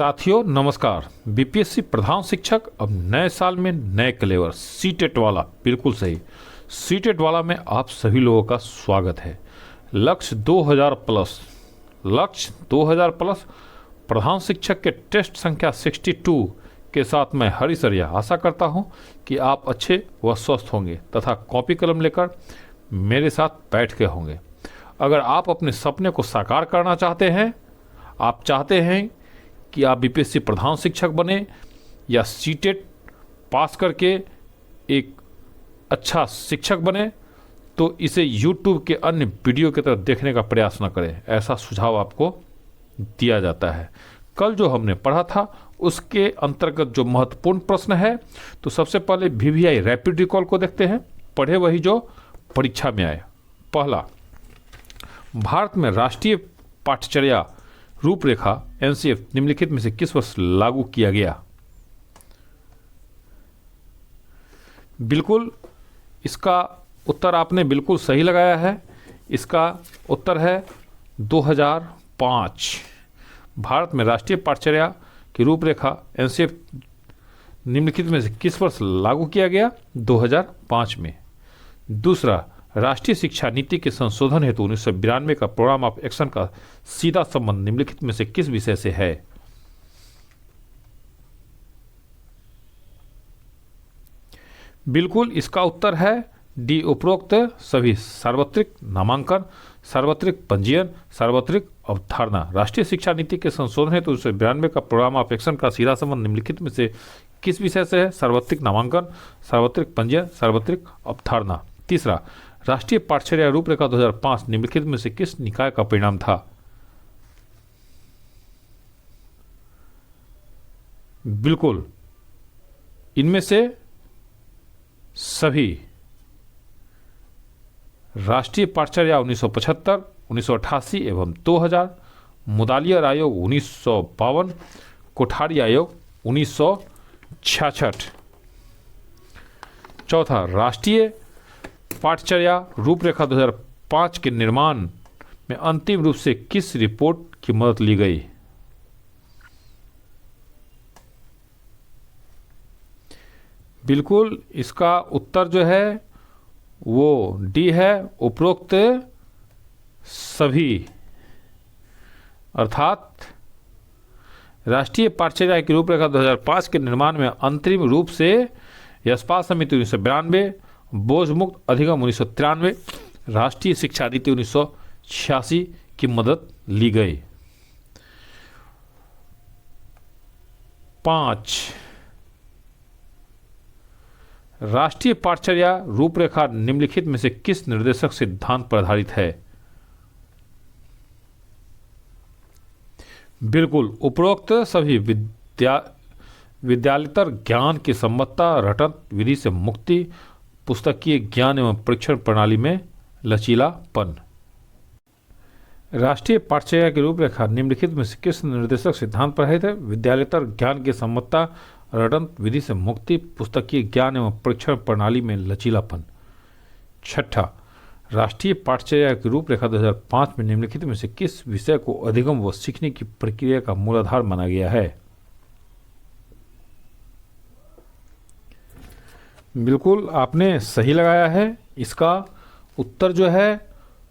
साथियों नमस्कार। बीपीएससी प्रधान शिक्षक अब नए साल में नए क्लेवर सीटेट वाला, बिल्कुल सही, सीटेट वाला में आप सभी लोगों का स्वागत है। लक्ष्य 2000 प्लस, लक्ष्य 2000 प्लस प्रधान शिक्षक के टेस्ट संख्या 62 के साथ मैं हरीसर यह आशा करता हूं कि आप अच्छे व स्वस्थ होंगे तथा कॉपी कलम लेकर मेरे साथ बैठ के होंगे। अगर आप अपने सपने को साकार करना चाहते हैं, आप चाहते हैं कि आप बीपीएससी प्रधान शिक्षक बने या सीटेट पास करके एक अच्छा शिक्षक बने, तो इसे यूट्यूब के अन्य वीडियो की तरफ देखने का प्रयास न करें, ऐसा सुझाव आपको दिया जाता है। कल जो हमने पढ़ा था उसके अंतर्गत जो महत्वपूर्ण प्रश्न है, तो सबसे पहले वीवीआई रैपिड रिकॉल को देखते हैं, पढ़े वही जो परीक्षा में आए। पहला, भारत में राष्ट्रीय पाठ्यचर्या रूपरेखा एनसीएफ निम्नलिखित में से किस वर्ष लागू किया गया? बिल्कुल, इसका उत्तर आपने बिल्कुल सही लगाया है। इसका उत्तर है 2005। भारत में राष्ट्रीय पाठ्यचर्या की रूपरेखा एनसीएफ निम्नलिखित में से किस वर्ष लागू किया गया? 2005 में। दूसरा, राष्ट्रीय शिक्षा नीति के संशोधन हेतु 1992 का प्रोग्राम ऑफ एक्शन का सीधा संबंध निम्नलिखित में से किस विषय से है? बिल्कुल, इसका उत्तर है डी, उपरोक्त सभी। सार्वत्रिक नामांकन, सार्वत्रिक पंजीयन, सार्वत्रिक अवधारणा। राष्ट्रीय शिक्षा नीति के संशोधन हेतु 1992 का प्रोग्राम ऑफ एक्शन का सीधा संबंध निम्नलिखित में से किस विषय से है? सार्वत्रिक नामांकन, सार्वत्रिक पंजीयन, सार्वत्रिक अवधारणा। तीसरा, राष्ट्रीय पाठ्यचर्या रूपरेखा 2005 निम्नलिखित में से किस निकाय का परिणाम था? बिल्कुल, इनमें से सभी राष्ट्रीय पाठ्यचर्या 1975, 1988 एवं 2000, मुदालियर आयोग 1952, कोठारी आयोग 1966। चौथा, राष्ट्रीय पाठ्यचर्या रूपरेखा 2005 के निर्माण में अंतिम रूप से किस रिपोर्ट की मदद ली गई? बिल्कुल, इसका उत्तर जो है वो डी है, उपरोक्त सभी। अर्थात राष्ट्रीय पाठ्यचर्या की रूपरेखा 2005 के निर्माण में अंतरिम रूप से यशपाल समिति 1992, बोझ मुक्त अधिगम 1993, राष्ट्रीय शिक्षा नीति 1986 की मदद ली गई। 5, राष्ट्रीय पाठ्यचर्या रूपरेखा निम्नलिखित में से किस निर्देशक सिद्धांत पर आधारित है? बिल्कुल, उपरोक्त सभी। विद्यालयतर ज्ञान की सम्मतता, रटन विधि से मुक्ति, पुस्तकीय ज्ञान एवं परीक्षण प्रणाली में लचीलापन। राष्ट्रीय पाठ्यचर्या की रूपरेखा निम्नलिखित में से किस निर्देशक सिद्धांत पर आधारित है? विद्यालयतर ज्ञान की सम्मतता, रटन विधि से मुक्ति, पुस्तकीय ज्ञान एवं परीक्षण प्रणाली में लचीलापन। छठा, राष्ट्रीय पाठ्यचर्या की रूपरेखा 2005 में निम्नलिखित में से किस विषय को अधिगम व सीखने की प्रक्रिया का मूलाधार माना गया है? बिल्कुल, आपने सही लगाया है। इसका उत्तर जो है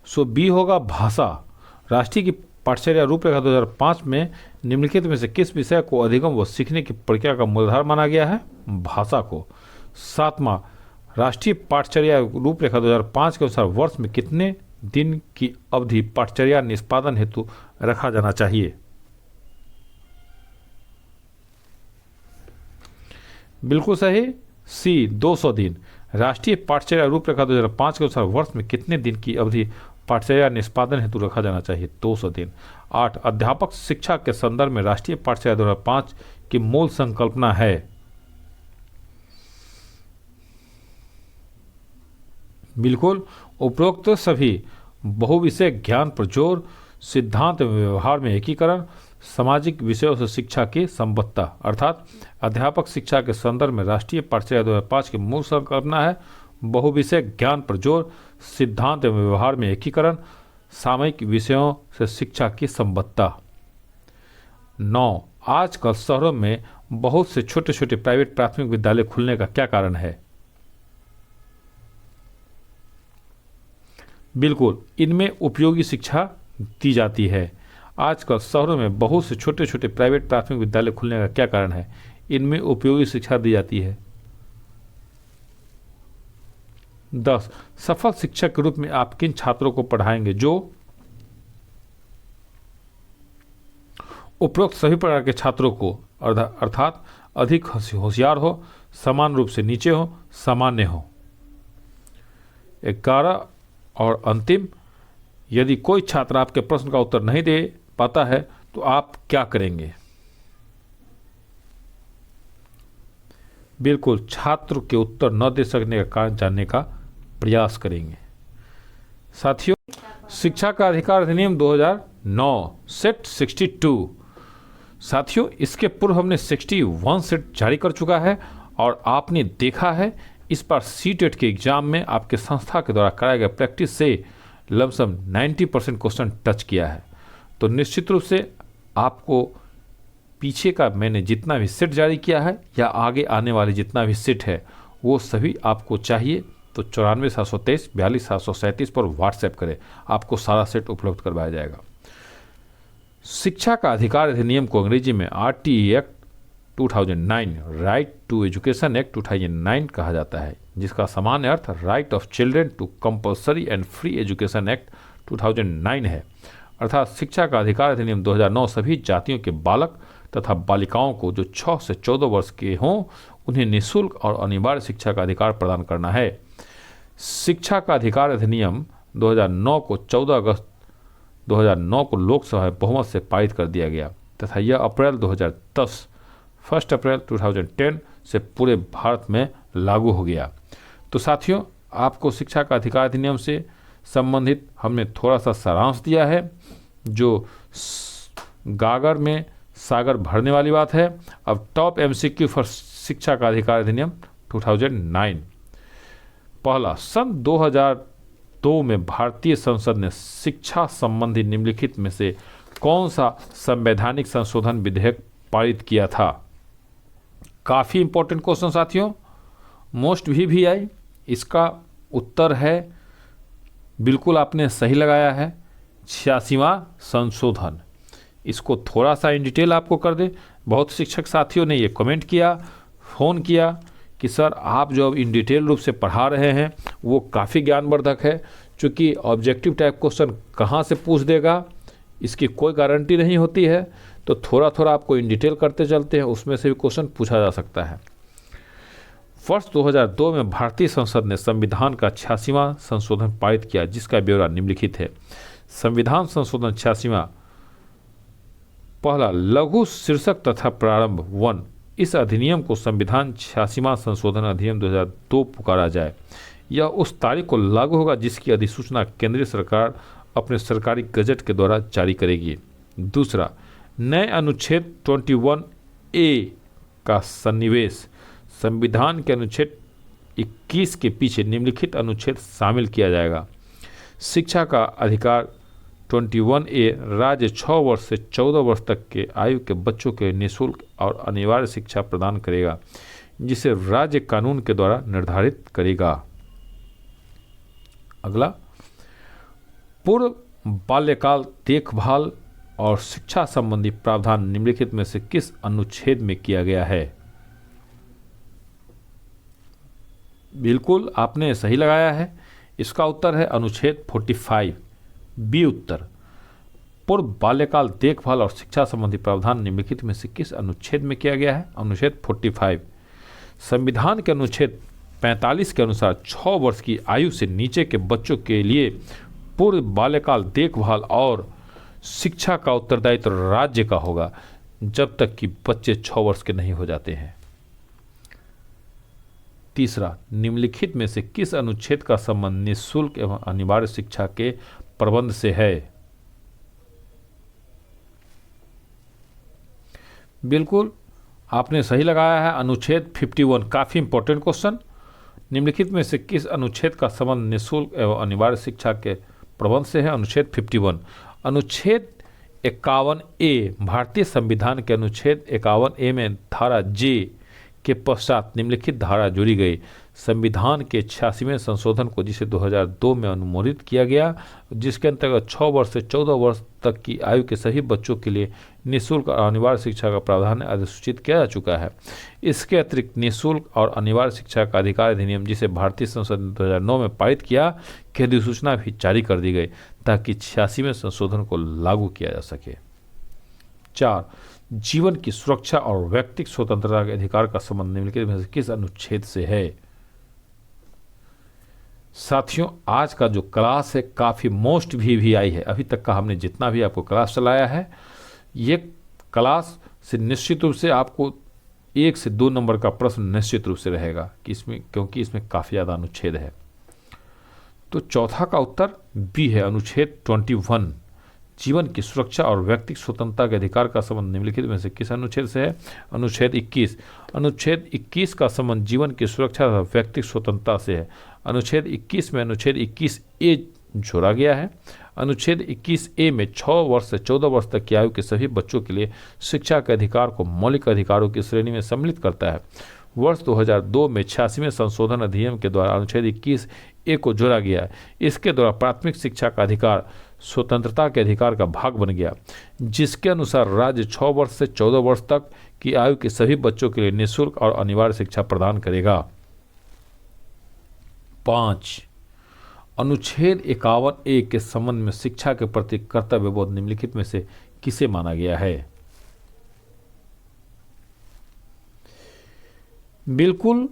सो बी होगा, भाषा। राष्ट्रीय की पाठ्यचर्या रूपरेखा 2005 में निम्नलिखित में से किस विषय को अधिगम व सीखने की प्रक्रिया का मूलाधार माना गया है? भाषा को। सातवां, राष्ट्रीय पाठ्यचर्या रूपरेखा 2005 के अनुसार वर्ष में कितने दिन की अवधि पाठ्यचर्या निष्पादन हेतु रखा जाना चाहिए? बिल्कुल सही, सी, 200 दिन। राष्ट्रीय पाठ्यचर्या रूपरेखा 2005 के अनुसार वर्ष में कितने दिन की अवधि पाठ्यचर्या निष्पादन हेतु रखा जाना चाहिए? 200 दिन। 8, अध्यापक शिक्षा के संदर्भ में राष्ट्रीय पाठ्यचर्या 2005 की मूल संकल्पना है? बिल्कुल, उपरोक्त सभी। बहुविषय ज्ञान पर जोर, सिद्धांत एवं व्यवहार में एकीकरण, सामाजिक विषयों से शिक्षा की संबद्धता। अर्थात अध्यापक शिक्षा के संदर्भ में राष्ट्रीय पाठ्यचर्या 2005 की मूल संकल्पना है बहुविषय ज्ञान पर जोर, सिद्धांत एवं व्यवहार में एकीकरण, सामयिक विषयों से शिक्षा की संबद्धता। 9, आजकल शहरों में बहुत से छोटे छोटे प्राइवेट प्राथमिक विद्यालय खुलने का क्या कारण है? बिल्कुल, इनमें उपयोगी शिक्षा दी जाती है। आजकल शहरों में बहुत से छोटे छोटे प्राइवेट प्राथमिक विद्यालय खुलने का क्या कारण है? इनमें उपयोगी शिक्षा दी जाती है। 10. सफल शिक्षक के रूप में आप किन छात्रों को पढ़ाएंगे जो उपरोक्त सभी प्रकार के छात्रों को अर्थात अधिक होशियार हो, समान रूप से नीचे हो, सामान्य हो। 11 और अंतिम, यदि कोई छात्र आपके प्रश्न का उत्तर नहीं दे पाता है तो आप क्या करेंगे? बिल्कुल, छात्र के उत्तर न दे सकने का कारण जानने का प्रयास करेंगे। साथियों, शिक्षा का अधिकार अधिनियम 2009 सेट 62, साथियों इसके पूर्व हमने 61 सेट जारी कर चुका है और आपने देखा है इस बार सीटेट के एग्जाम में आपके संस्था के द्वारा कराए गए प्रैक्टिस से लमसम 90% क्वेश्चन टच किया है। तो निश्चित रूप से आपको पीछे का मैंने जितना भी सेट जारी किया है या आगे आने वाले जितना भी सेट है वो सभी आपको चाहिए तो 94,723,42,737 पर व्हाट्सएप करें, आपको सारा सेट उपलब्ध करवाया जाएगा। शिक्षा का अधिकार अधिनियम को अंग्रेजी में RTE act 2009 right to education act 2009 कहा जाता है, जिसका सामान्य अर्थ right of children to compulsory and free education act 2009 है। अर्थात शिक्षा का अधिकार अधिनियम 2009 सभी जातियों के बालक तथा बालिकाओं को जो 6 से 14 वर्ष के हों उन्हें निःशुल्क और अनिवार्य शिक्षा का अधिकार प्रदान करना है। शिक्षा का अधिकार अधिनियम 2009 को 14 अगस्त 2009 को लोकसभा में बहुमत से पारित कर दिया गया तथा यह अप्रैल 2010 1 अप्रैल 2010 से पूरे भारत में लागू हो गया। तो साथियों, आपको शिक्षा का अधिकार अधिनियम से संबंधित हमने थोड़ा सा सारांश दिया है, जो गागर में सागर भरने वाली बात है। अब टॉप MCQ फॉर शिक्षा का अधिकार अधिनियम 2009। पहला, सन 2002 में भारतीय संसद ने शिक्षा संबंधी निम्नलिखित में से कौन सा संवैधानिक संशोधन विधेयक पारित किया था? काफ़ी इंपॉर्टेंट क्वेश्चन साथियों, मोस्ट VVI। इसका उत्तर है, बिल्कुल आपने सही लगाया है, 86वां संशोधन। इसको थोड़ा सा इन डिटेल आपको कर दे। बहुत शिक्षक साथियों ने ये कमेंट किया, फ़ोन किया कि सर आप जो अब इन डिटेल रूप से पढ़ा रहे हैं वो काफ़ी ज्ञानवर्धक है, चूँकि ऑब्जेक्टिव टाइप क्वेश्चन कहाँ से पूछ देगा इसकी कोई गारंटी नहीं होती है, तो थोड़ा थोड़ा आपको इन डिटेल करते चलते हैं, उसमें से भी क्वेश्चन पूछा जा सकता है। वर्ष 2002 में भारतीय संसद ने संविधान का 86वां संशोधन पारित किया, जिसका ब्यौरा निम्नलिखित है। संविधान संशोधन 86वां। पहला, लघु शीर्षक तथा प्रारंभ 1। इस अधिनियम को संविधान 86वां संशोधन अधिनियम 2002 पुकारा जाए। यह उस तारीख को लागू होगा जिसकी अधिसूचना केंद्रीय सरकार अपने सरकारी गजट के द्वारा जारी करेगी। दूसरा, नए अनुच्छेद 21A का सन्निवेश। संविधान के अनुच्छेद 21 के पीछे निम्नलिखित अनुच्छेद शामिल किया जाएगा। शिक्षा का अधिकार 21A राज्य 6 वर्ष से 14 वर्ष तक के आयु के बच्चों के निःशुल्क और अनिवार्य शिक्षा प्रदान करेगा, जिसे राज्य कानून के द्वारा निर्धारित करेगा। अगला, पूर्व बाल्यकाल देखभाल और शिक्षा संबंधी प्रावधान निम्नलिखित में से किस अनुच्छेद में किया गया है? बिल्कुल आपने सही लगाया है, इसका उत्तर है अनुच्छेद 45 बी उत्तर। पूर्व बाल्यकाल देखभाल और शिक्षा संबंधी प्रावधान निम्नलिखित में से किस अनुच्छेद में किया गया है? अनुच्छेद 45। संविधान के अनुच्छेद 45 के अनुसार 6 वर्ष की आयु से नीचे के बच्चों के लिए पूर्व बाल्यकाल देखभाल और शिक्षा का उत्तरदायित्व राज्य का होगा, जब तक कि बच्चे 6 वर्ष के नहीं हो जाते हैं। तीसरा, निम्नलिखित में से किस अनुच्छेद का संबंध निःशुल्क एवं अनिवार्य शिक्षा के प्रबंध से है? बिल्कुल आपने सही लगाया है, अनुच्छेद 51। काफ़ी इंपॉर्टेंट क्वेश्चन। निम्नलिखित में से किस अनुच्छेद का संबंध निःशुल्क एवं अनिवार्य शिक्षा के प्रबंध से है? अनुच्छेद 51। अनुच्छेद 51A भारतीय संविधान के अनुच्छेद 51A में धारा जे के पश्चात निम्नलिखित धारा जोड़ी गई। संविधान के 86वें संशोधन को, जिसे 2002 में अनुमोदित किया गया, जिसके अंतर्गत 6 वर्ष से 14 वर्ष तक की आयु के सभी बच्चों के लिए निःशुल्क और अनिवार्य शिक्षा का प्रावधान अधिसूचित किया जा चुका है। इसके अतिरिक्त निःशुल्क और अनिवार्य शिक्षा का अधिकार अधिनियम, जिसे भारतीय संसद ने 2009 में पारित किया, की अधिसूचना भी जारी कर दी गई ताकि 86वें संशोधन को लागू किया जा सके। 4. जीवन की सुरक्षा और व्यक्तिगत स्वतंत्रता के अधिकार का संबंध निम्नलिखित में से किस अनुच्छेद से है? साथियों, आज का जो क्लास है काफ़ी मोस्ट भी आई है। अभी तक का हमने जितना भी आपको क्लास चलाया है, ये क्लास से निश्चित रूप से आपको 1 से 2 नंबर का प्रश्न निश्चित रूप से रहेगा कि इसमें, क्योंकि इसमें काफ़ी ज़्यादा अनुच्छेद है। तो चौथा का उत्तर बी है, अनुच्छेद 21। जीवन की सुरक्षा और व्यक्तिगत स्वतंत्रता के अधिकार का संबंध निम्नलिखित में से किस अनुच्छेद से है? अनुच्छेद 21। अनुच्छेद 21 का संबंध जीवन की सुरक्षा और व्यक्तिगत स्वतंत्रता से है। अनुच्छेद 21 में अनुच्छेद 21A जोड़ा गया है। अनुच्छेद 21A में 6 वर्ष से 14 वर्ष तक की आयु के सभी बच्चों के लिए शिक्षा के अधिकार को मौलिक अधिकारों की श्रेणी में सम्मिलित करता है। वर्ष 2002 में 86वें संशोधन अधिनियम के द्वारा अनुच्छेद 21A को जोड़ा गया है। इसके द्वारा प्राथमिक शिक्षा का अधिकार स्वतंत्रता के अधिकार का भाग बन गया, जिसके अनुसार राज्य 6 वर्ष से 14 वर्ष तक की आयु के सभी बच्चों के लिए निःशुल्क और अनिवार्य शिक्षा प्रदान करेगा। 5. अनुच्छेद 51A के संबंध में शिक्षा के प्रति कर्तव्य बोध निम्नलिखित में से किसे माना गया है? बिल्कुल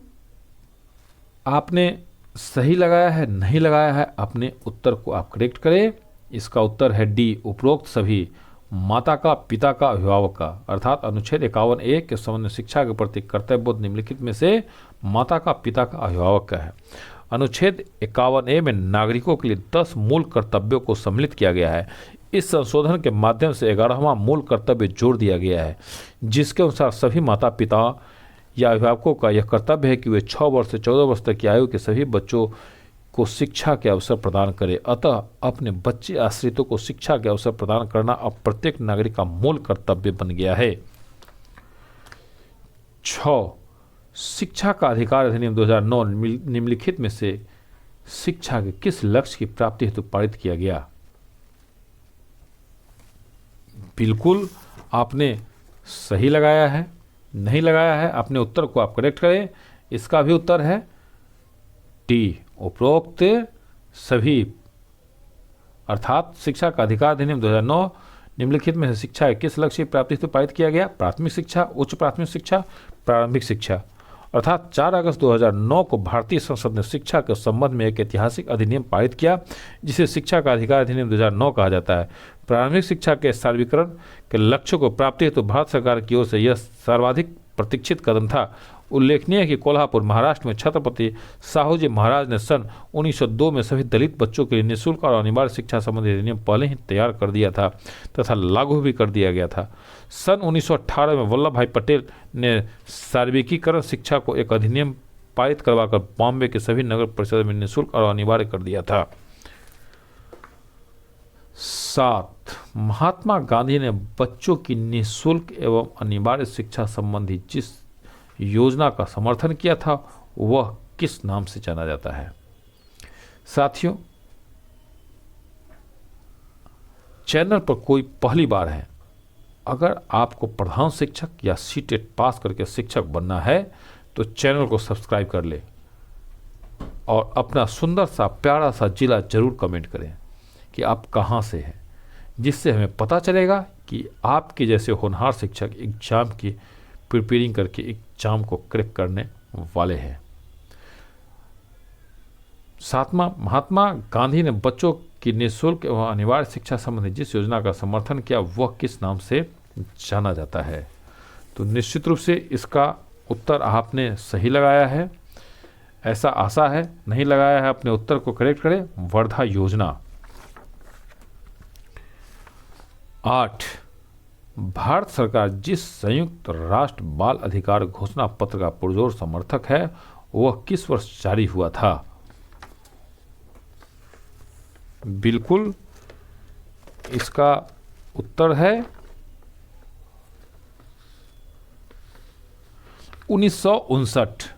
आपने सही लगाया है, नहीं लगाया है, अपने उत्तर को आप करेक्ट करें। इसका उत्तर है डी, उपरोक्त सभी माता का, पिता का, अभिभावक का। अर्थात अनुच्छेद 51A के संबंध में शिक्षा के प्रति कर्तव्यबोध निम्नलिखित में से माता का, पिता का, अभिभावक का है। अनुच्छेद 51A में नागरिकों के लिए 10 मूल कर्तव्यों को सम्मिलित किया गया है। इस संशोधन के माध्यम से 11वां मूल कर्तव्य जोड़ दिया गया है, जिसके अनुसार सभी माता पिता या अभिभावकों का यह कर्तव्य है कि वे 6 वर्ष से 14 वर्ष तक की आयु के सभी बच्चों को शिक्षा के अवसर प्रदान करें। अतः अपने बच्चे आश्रितों को शिक्षा के अवसर प्रदान करना अब प्रत्येक नागरिक का मूल कर्तव्य बन गया है। 6. शिक्षा का अधिकार अधिनियम 2009 निम्नलिखित में से शिक्षा के किस लक्ष्य की प्राप्ति हेतु पारित किया गया? बिल्कुल आपने सही लगाया है, नहीं लगाया है, अपने उत्तर को आप करेक्ट करें। इसका भी उत्तर है डी, उपरोक्त सभी। अर्थात शिक्षा का अधिकार अधिनियम 2009 निम्नलिखित में से शिक्षा के किस लक्ष्य की प्राप्ति हेतु पारित किया गया? प्राथमिक शिक्षा, उच्च प्राथमिक शिक्षा, प्रारंभिक शिक्षा। अर्थात 4 अगस्त 2009 को भारतीय संसद ने शिक्षा के संबंध में एक ऐतिहासिक अधिनियम पारित किया, जिसे शिक्षा का अधिकार अधिनियम 2009 कहा जाता है। प्रारंभिक शिक्षा के सार्वत्रीकरण के लक्ष्य को प्राप्ति हेतु भारत सरकार की ओर से यह सर्वाधिक प्रतीक्षित कदम था। उल्लेखनीय है कि कोल्हापुर, महाराष्ट्र में छत्रपति साहूजी महाराज ने सन 1902 में सभी दलित बच्चों के लिए निःशुल्क और अनिवार्य शिक्षा संबंधी अधिनियम पहले ही तैयार कर दिया था तथा लागू भी कर दिया गया था। सन 1918 में वल्लभ भाई पटेल ने सार्वत्रिकीकरण शिक्षा को एक अधिनियम पारित करवाकर बॉम्बे के सभी नगर परिषद में निःशुल्क और अनिवार्य कर दिया था। 7. महात्मा गांधी ने बच्चों की निःशुल्क एवं अनिवार्य शिक्षा संबंधी जिस योजना का समर्थन किया था वह किस नाम से जाना जाता है? साथियों, चैनल पर कोई पहली बार है, अगर आपको प्रधान शिक्षक या सीटेट पास करके शिक्षक बनना है तो चैनल को सब्सक्राइब कर ले और अपना सुंदर सा प्यारा सा जिला जरूर कमेंट करें कि आप कहाँ से हैं, जिससे हमें पता चलेगा कि आपके जैसे होनहार शिक्षक एग्जाम की प्रिपेयरिंग करके एग्जाम को क्रैक करने वाले हैं। 7वां, महात्मा गांधी ने बच्चों की निःशुल्क एवं अनिवार्य शिक्षा संबंधी जिस योजना का समर्थन किया वह किस नाम से जाना जाता है? तो निश्चित रूप से इसका उत्तर आपने सही लगाया है, ऐसा आशा है। नहीं लगाया है अपने उत्तर को करेक्ट करें। वर्धा योजना। 8. भारत सरकार जिस संयुक्त राष्ट्र बाल अधिकार घोषणा पत्र का पुरजोर समर्थक है वह किस वर्ष जारी हुआ था? बिल्कुल इसका उत्तर है 1959।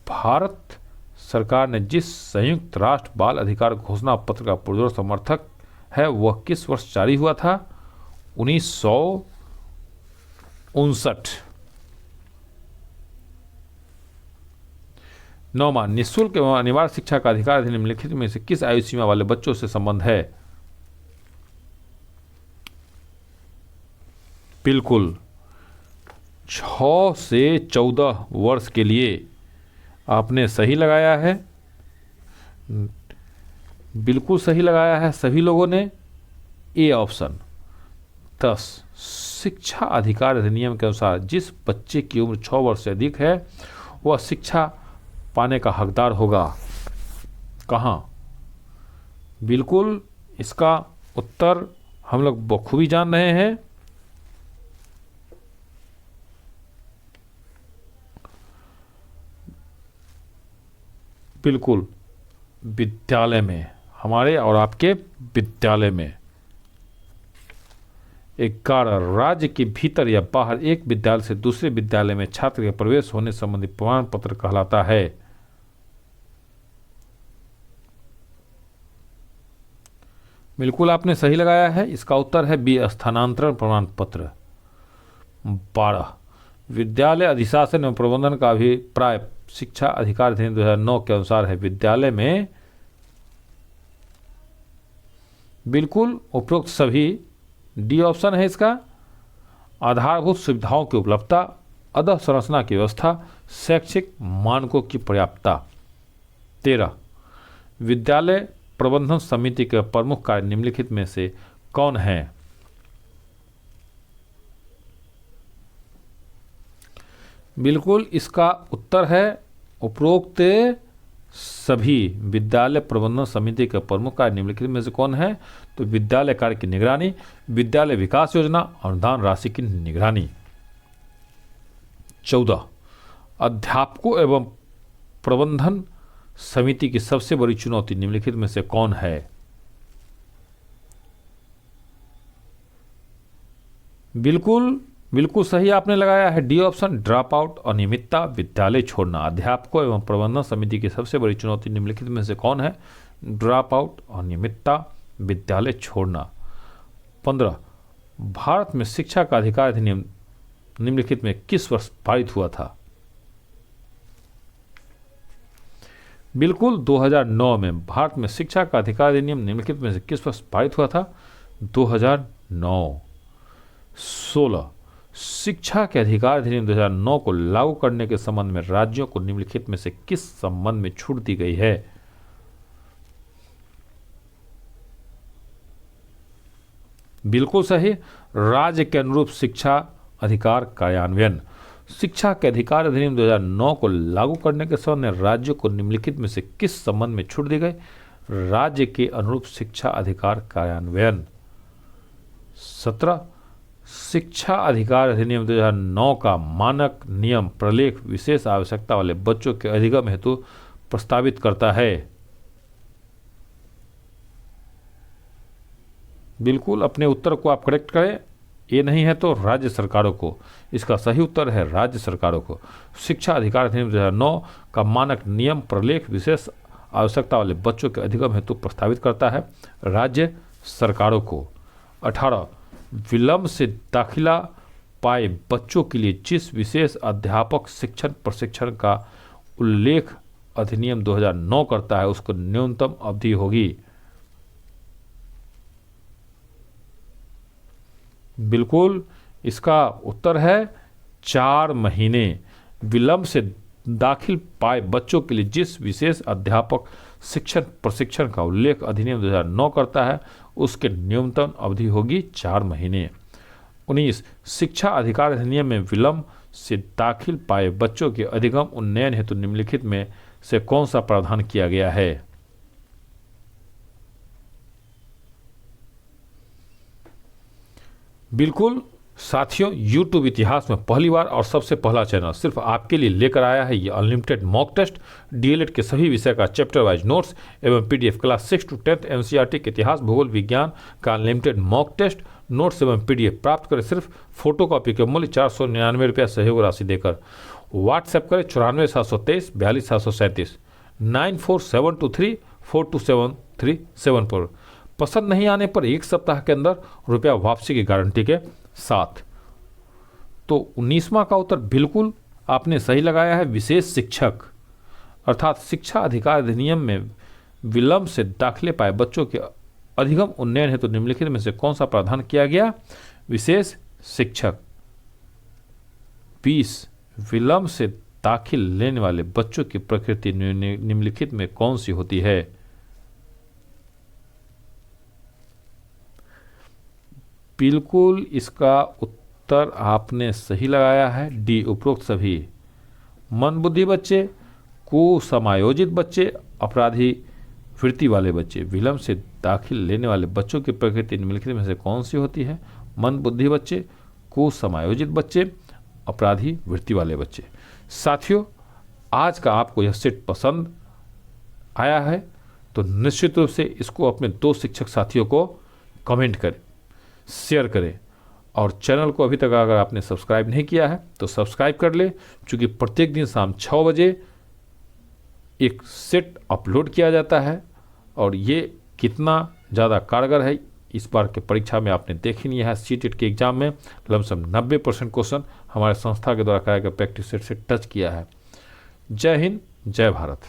भारत सरकार ने जिस संयुक्त राष्ट्र बाल अधिकार घोषणा पत्र का पुरजोर समर्थक है वह किस वर्ष जारी हुआ था? 1959। 9वां, निःशुल्क एवं अनिवार्य शिक्षा का अधिकार अधिनियम निम्नलिखित में से किस आयु सीमा वाले बच्चों से संबंध है? बिल्कुल 6 से 14 वर्ष के लिए। आपने सही लगाया है, बिल्कुल सही लगाया है सभी लोगों ने, ए ऑप्शन। 10, शिक्षा अधिकार अधिनियम के अनुसार जिस बच्चे की उम्र 6 वर्ष से अधिक है वह शिक्षा पाने का हकदार होगा। कहाँ? बिल्कुल इसका उत्तर हम लोग बखूबी जान रहे हैं। बिल्कुल विद्यालय में, हमारे और आपके विद्यालय में। 11, राज्य के भीतर या बाहर एक विद्यालय से दूसरे विद्यालय में छात्र के प्रवेश होने संबंधी प्रमाण पत्र कहलाता है। बिल्कुल आपने सही लगाया है, इसका उत्तर है बी, स्थानांतरण प्रमाण पत्र। 12, विद्यालय अधिशासन एवं प्रबंधन का अभिप्राय शिक्षा अधिकार अधिनियम 2009 के अनुसार है विद्यालय में। बिल्कुल उपरोक्त सभी, डी ऑप्शन है इसका। आधारभूत सुविधाओं की उपलब्धता, अधोसंरचना की व्यवस्था, शैक्षिक मानकों की पर्याप्तता। 13, विद्यालय प्रबंधन समिति के प्रमुख कार्य निम्नलिखित में से कौन है? बिल्कुल इसका उत्तर है उपरोक्त सभी। विद्यालय प्रबंधन समिति के प्रमुख कार्य निम्नलिखित में से कौन है? तो विद्यालय कार्य की निगरानी, विद्यालय विकास योजना, अनुदान राशि की निगरानी। 14, अध्यापकों एवं प्रबंधन समिति की सबसे बड़ी चुनौती निम्नलिखित में से कौन है? बिल्कुल बिल्कुल सही आपने लगाया है, डी ऑप्शन। ड्रॉप आउट, अनियमितता, विद्यालय छोड़ना। अध्यापकों एवं प्रबंधन समिति की सबसे बड़ी चुनौती निम्नलिखित में से कौन है? ड्रॉप आउट, अनियमितता, विद्यालय छोड़ना। 15, भारत में शिक्षा का अधिकार अधिनियम निम्नलिखित में किस वर्ष पारित हुआ था? बिल्कुल 2009 में भारत में शिक्षा का अधिकार अधिनियम निम्नलिखित में से किस वर्ष पारित हुआ था? 2009। 16, शिक्षा के अधिकार अधिनियम 2009 को लागू करने के संबंध में राज्यों को निम्नलिखित में से किस संबंध में छूट दी गई है? बिल्कुल सही, राज्य के अनुरूप शिक्षा अधिकार कार्यान्वयन। शिक्षा के अधिकार अधिनियम 2009 को लागू करने के संबंध में राज्यों को निम्नलिखित में से किस संबंध में छूट दी गई? राज्य के अनुरूप शिक्षा अधिकार कार्यान्वयन। 17, शिक्षा अधिकार अधिनियम 2009 का मानक नियम प्रलेख विशेष आवश्यकता वाले बच्चों के अधिगम हेतु प्रस्तावित करता है। बिल्कुल अपने उत्तर को आप करेक्ट करें, ये नहीं है तो राज्य सरकारों को। इसका सही उत्तर है राज्य सरकारों को। शिक्षा अधिकार अधिनियम 2009 का मानक नियम प्रलेख विशेष आवश्यकता वाले बच्चों के अधिगम हेतु प्रस्तावित करता है राज्य सरकारों को। 18, विलंब से दाखिला पाए बच्चों के लिए जिस विशेष अध्यापक शिक्षण प्रशिक्षण का उल्लेख अधिनियम 2009 करता है उसको न्यूनतम अवधि होगी। बिल्कुल इसका उत्तर है 4 महीने। विलंब से दाखिल पाए बच्चों के लिए जिस विशेष अध्यापक शिक्षण प्रशिक्षण का उल्लेख अधिनियम 2009 करता है उसके न्यूनतम अवधि होगी 4 महीने। 19, शिक्षा अधिकार अधिनियम में विलंब से दाखिल पाए बच्चों के अधिगम उन्नयन हेतु निम्नलिखित में से कौन सा प्रावधान किया गया है? बिल्कुल साथियों, YouTube इतिहास में पहली बार और सबसे पहला चैनल सिर्फ आपके लिए लेकर आया है ये अनलिमिटेड मॉक टेस्ट, डीएलएड के सभी विषय का चैप्टर वाइज नोट्स एवं PDF class 6 to 10th NCERT के इतिहास, भूगोल, विज्ञान का अनलिमिटेड मॉक टेस्ट, नोट्स एवं पीडीएफ प्राप्त करें सिर्फ फोटो कॉपी के मूल्य 499 रुपया सहयोग राशि देकर। व्हाट्सएप करें 94 723 42 737 9472342737 पर। पसंद नहीं आने पर एक सप्ताह के अंदर रुपया वापसी की गारंटी के साथ। तो 19वां का उत्तर बिल्कुल आपने सही लगाया है। विशेष शिक्षक अर्थात शिक्षा अधिकार अधिनियम में विलंब से दाखिले पाए बच्चों के अधिगम उन्नयन हेतु निम्नलिखित में से कौन सा प्रावधान किया गया? विशेष शिक्षक। 20 विलंब से दाखिल लेने वाले बच्चों की प्रकृति निम्नलिखित में कौन सी होती है? बिल्कुल इसका उत्तर आपने सही लगाया है, डी उपरोक्त सभी। मंदबुद्धि बच्चे, कुसमायोजित बच्चे, अपराधी वृत्ति वाले बच्चे। विलंब से दाखिल लेने वाले बच्चों की प्रकृति निम्नलिखित में से कौन सी होती है? मंदबुद्धि बच्चे, कुसमायोजित बच्चे, अपराधी वृत्ति वाले बच्चे। साथियों, आज का आपको यह सेट पसंद आया है तो निश्चित रूप से इसको अपने 2 शिक्षक साथियों को कमेंट करें, शेयर करें और चैनल को अभी तक अगर आपने सब्सक्राइब नहीं किया है तो सब्सक्राइब कर ले, क्योंकि प्रत्येक दिन शाम 6 बजे एक सेट अपलोड किया जाता है और ये कितना ज़्यादा कारगर है इस बार के परीक्षा में आपने देख ही लिया है। सीटेट के एग्जाम में लमसम 90% क्वेश्चन हमारे संस्था के द्वारा कराया गया प्रैक्टिस सेट से टच किया है। जय हिंद, जय भारत।